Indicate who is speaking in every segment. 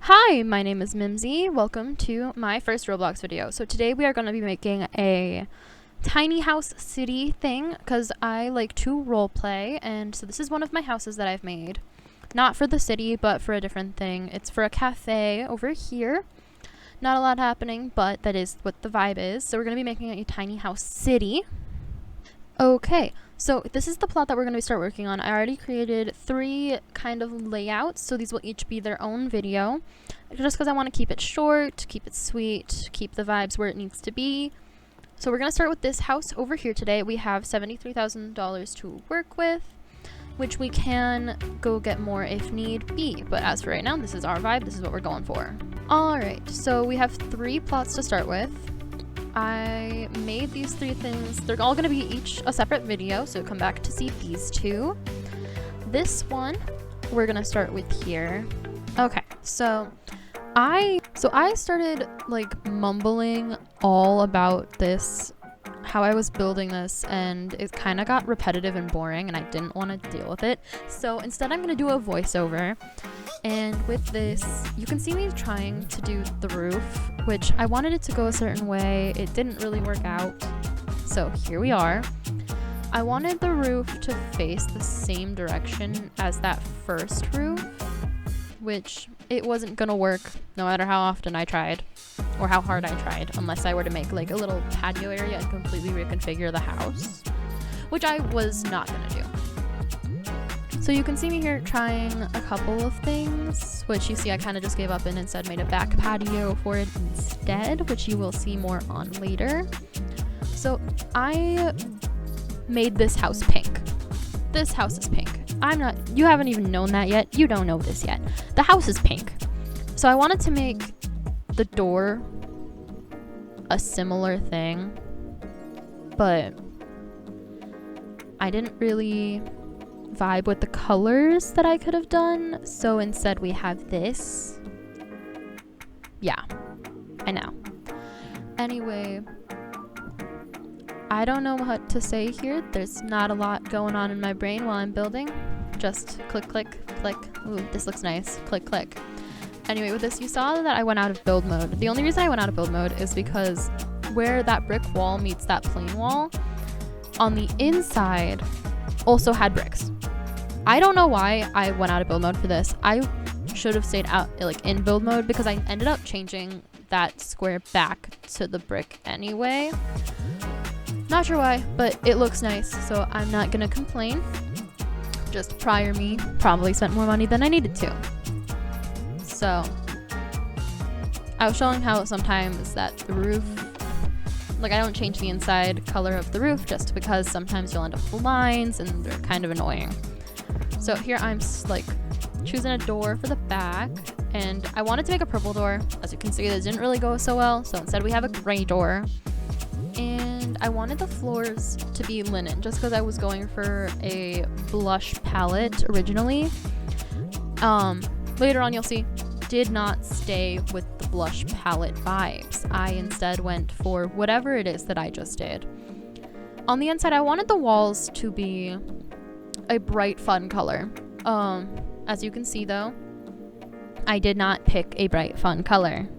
Speaker 1: Hi, my name is Mimsy. Welcome to my first Roblox video. So today we are going to be making a tiny house city thing because I like to roleplay, and so this is one of my houses that I've made. Not for the city, but for a different thing. It's for a cafe over here. Not a lot happening, but that is what the vibe is. So we're going to be making a tiny house city. Okay, so this is the plot that we're going to start working on. I already created 3 kind of layouts, so these will each be their own video. Just because I want to keep it short, keep it sweet, keep the vibes where it needs to be. So we're going to start with this house over here today. We have $73,000 to work with, which we can go get more if need be. But as for right now, this is our vibe. This is what we're going for. Alright, so we have 3 plots to start with. I made these 3 things. They're all going to be each a separate video, so come back to see these 2. This one we're going to start with here. Okay, so I started like mumbling all about this, how I was building this, and it kind of got repetitive and boring, and I didn't want to deal with it. So instead I'm going to do a voiceover. And with this, you can see me trying to do the roof, which I wanted it to go a certain way. It didn't really work out. So here we are. I wanted the roof to face the same direction as that first roof, which it wasn't gonna work no matter how often I tried or how hard I tried, unless I were to make like a little patio area and completely reconfigure the house, which I was not gonna do. So you can see me here trying a couple of things, which you see I kind of just gave up and instead made a back patio for it instead, which you will see more on later. So I made this house pink. This house is pink. You haven't even known that yet. You don't know this yet. The house is pink. So I wanted to make the door a similar thing, but I didn't really vibe with the colors that I could have done, so instead we have this. Yeah, I know. Anyway, I don't know what to say here. There's not a lot going on in my brain while I'm building. Just click, click, click. Ooh, this looks nice. Click, click. Anyway, with this, you saw that I went out of build mode. The only reason I went out of build mode is because where that brick wall meets that plain wall, on the inside also had bricks. I don't know why I went out of build mode for this. I should have stayed out like in build mode because I ended up changing that square back to the brick anyway. Not sure why, but it looks nice, so I'm not gonna complain. Just prior me probably spent more money than I needed to. So I was showing how sometimes that the roof, like I don't change the inside color of the roof just because sometimes you'll end up with lines and they're kind of annoying. So here I'm like choosing a door for the back, and I wanted to make a purple door. As you can see, this didn't really go so well, so instead we have a gray door. And I wanted the floors to be linen just because I was going for a blush palette originally. Later on you'll see, did not stay with the blush palette vibes. I instead went for whatever it is that I just did. On the inside, I wanted the walls to be a bright, fun color. As you can see though, I did not pick a bright, fun color.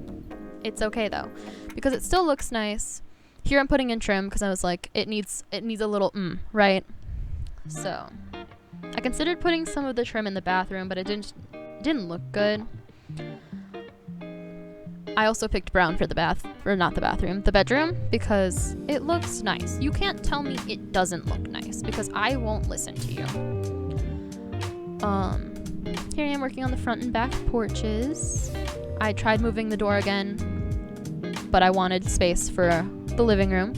Speaker 1: It's okay though, because it still looks nice. Here I'm putting in trim because I was like, it needs a little right? So I considered putting some of the trim in the bathroom, but it didn't look good. I also picked brown for the the bedroom, because it looks nice. You can't tell me it doesn't look nice because I won't listen to you. Here I am working on the front and back porches. I tried moving the door again, but I wanted space for the living room.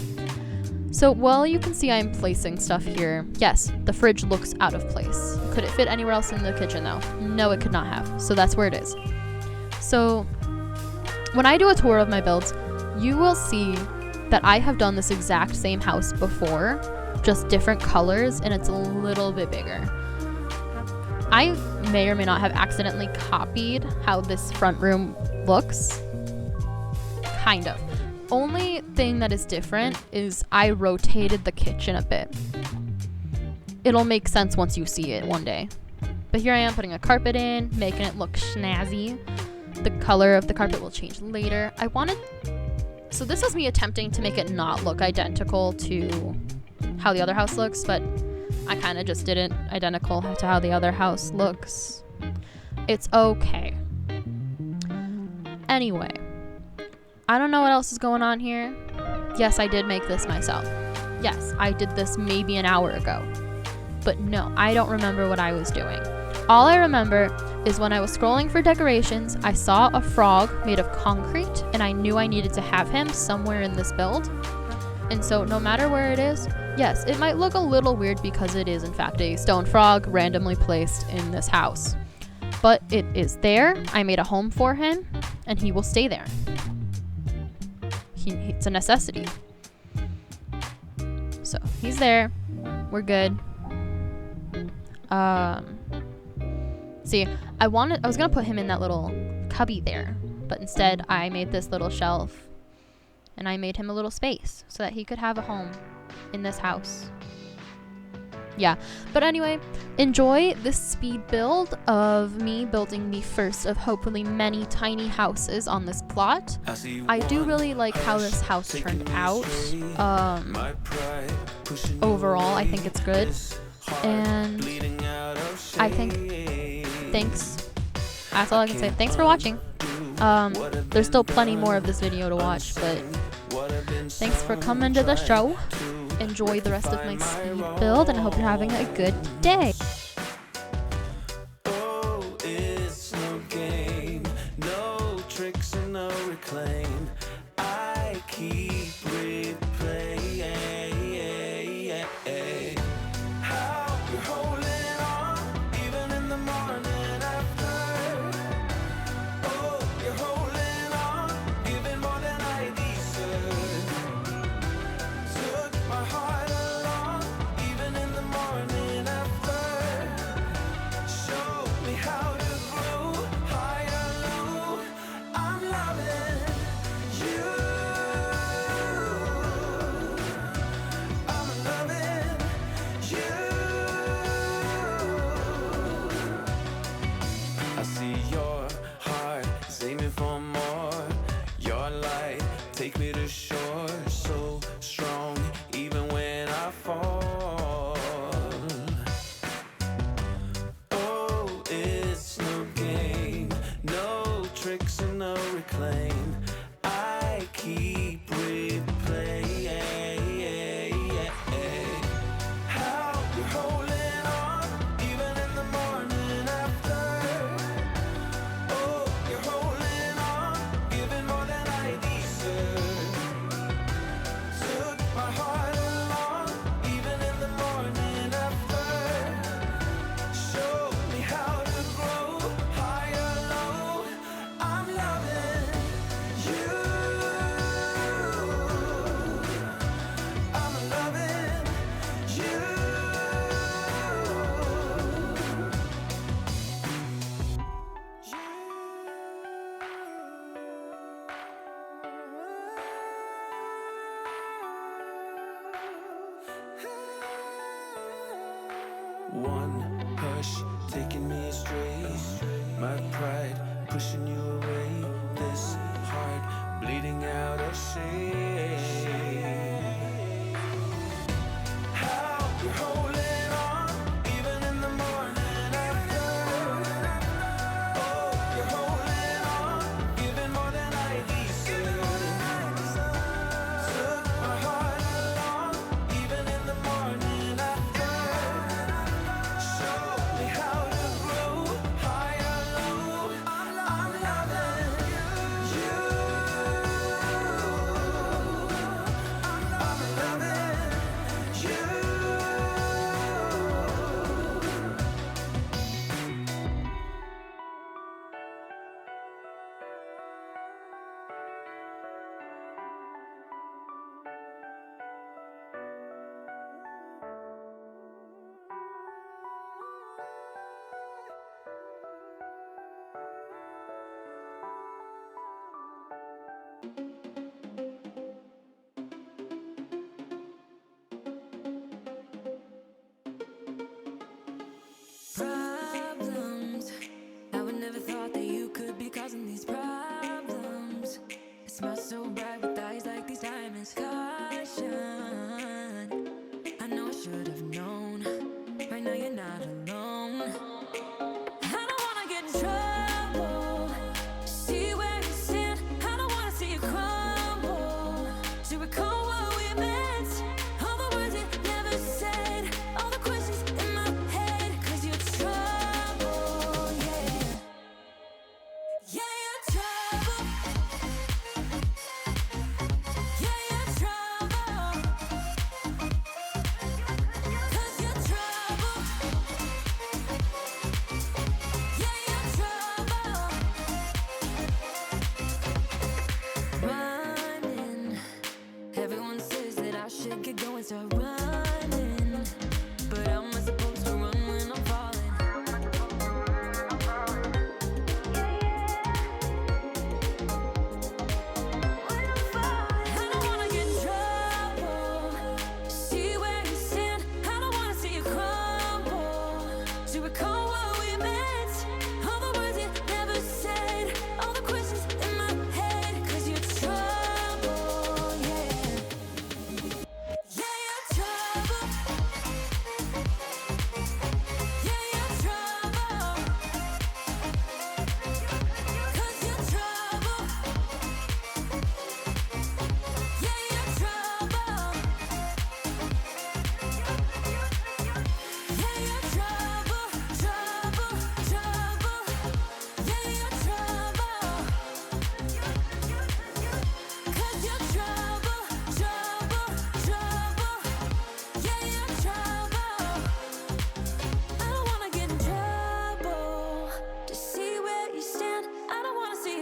Speaker 1: So while you can see I'm placing stuff here, yes, the fridge looks out of place. Could it fit anywhere else in the kitchen though? No, it could not have. So that's where it is. So when I do a tour of my builds, you will see that I have done this exact same house before, just different colors, and it's a little bit bigger. I may or may not have accidentally copied how this front room looks. Kind of. Only thing that is different is I rotated the kitchen a bit. It'll make sense once you see it one day. But here I am putting a carpet in, making it look snazzy. The color of the carpet will change later. So this was me attempting to make it not look identical to how the other house looks, but I kind of just didn't identical to how the other house looks. It's okay. Anyway, I don't know what else is going on here. Yes, I did make this myself. Yes, I did this maybe an hour ago. But no, I don't remember what I was doing. All I remember is when I was scrolling for decorations, I saw a frog made of concrete, and I knew I needed to have him somewhere in this build. And so no matter where it is, yes, it might look a little weird because it is in fact a stone frog randomly placed in this house. But it is there. I made a home for him, and he will stay there. It's a necessity. So he's there. We're good. See, I was gonna put him in that little cubby there, but instead I made this little shelf, and I made him a little space so that he could have a home in this house. Yeah, but anyway, enjoy this speed build of me building the first of hopefully many tiny houses on this plot. I do really like how this house turned out. Overall, I think it's good. And I think, thanks. That's all I can say. Thanks for watching. There's still plenty more of this video to watch, but thanks for coming to the show. Enjoy the rest of my speed build, and I hope you're having a good day.
Speaker 2: Oh, it's no game, no tricks and no reclaim. I keep replaying how you're holding on, even in the morning after. Oh, you're holding on, giving more than I deserve. Took my heart along, even in the morning after. Show me how to grow higher, low. I'm loving you. I'm loving you. I see your heart is aiming for more. Your light take me to shore, so strong even when I fall. Oh, it's no game, no tricks and no reclaim. I keep replaying how you're holding on, even in the morning after. Oh, you're holding on, giving more than I deserve. Took my heart along, even in the morning after. Show me how to grow higher, low. I'm loving you. I'm loving you. One push taking me astray, my pride pushing you away, this heart bleeding out of shame. How you're holding on, even in the morning after. Oh, you're holding on, giving more than I deserve. Took my heart along, even in the morning after. Show me how to grow higher, low. I'm loving you. I'm loving you.
Speaker 3: Problems. I would never thought that you could be causing these problems.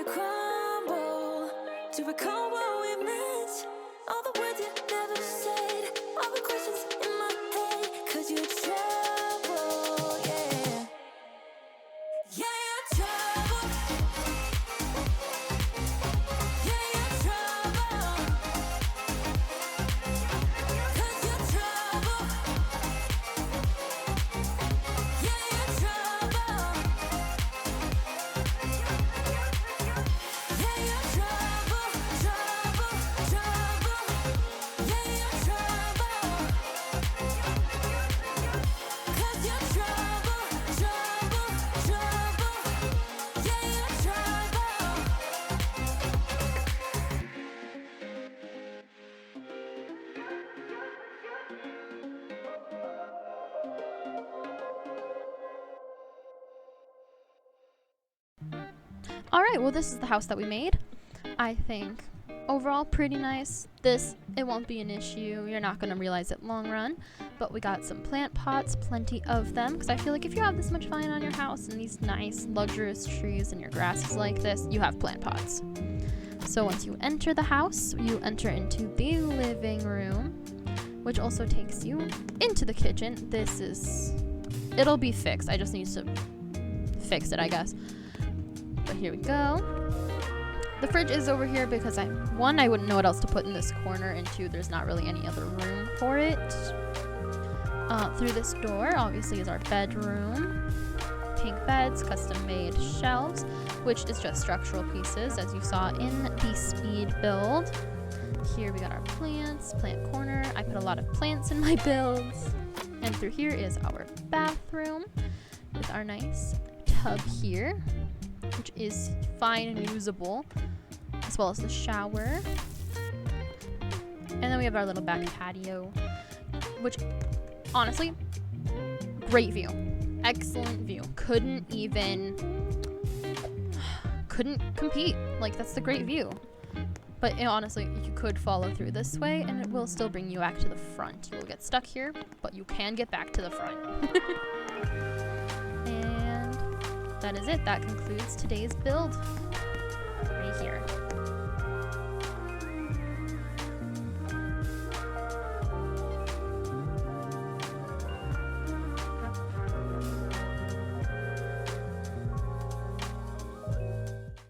Speaker 2: you crumble to recall what we meant. All the words you never said, all the questions in my head, 'cause you're trouble, yeah. Yeah, you're trouble. Yeah, you're trouble. 'Cause you're trouble. Yeah, you're trouble. Yeah, you're trouble, trouble, trouble. Yeah, you're trouble. 'Cause you're trouble, trouble, trouble. Yeah, you're trouble.
Speaker 1: Alright, well this is the house that we made. I think overall pretty nice. This, it won't be an issue. You're not going to realize it long run. But we got some plant pots, plenty of them. Because I feel like if you have this much vine on your house and these nice luxurious trees and your grass is like this, you have plant pots. So once you enter the house, you enter into the living room, which also takes you into the kitchen. This is, it'll be fixed. I just need to fix it, I guess. But here we go. The fridge is over here because I wouldn't know what else to put in this corner, and two, there's not really any other room for it. Through this door, obviously, is our bedroom. Pink beds, custom made shelves, which is just structural pieces, as you saw in the speed build. Here we got our plants, plant corner. I put a lot of plants in my builds. And through here is our bathroom with our nice tub here, which is fine and usable, as well as the shower. And then we have our little back patio, which honestly, great view. Excellent view. Couldn't compete. Like, that's the great view. But honestly, you could follow through this way and it will still bring you back to the front. You will get stuck here, but you can get back to the front. And that is it. That concludes today's build right here.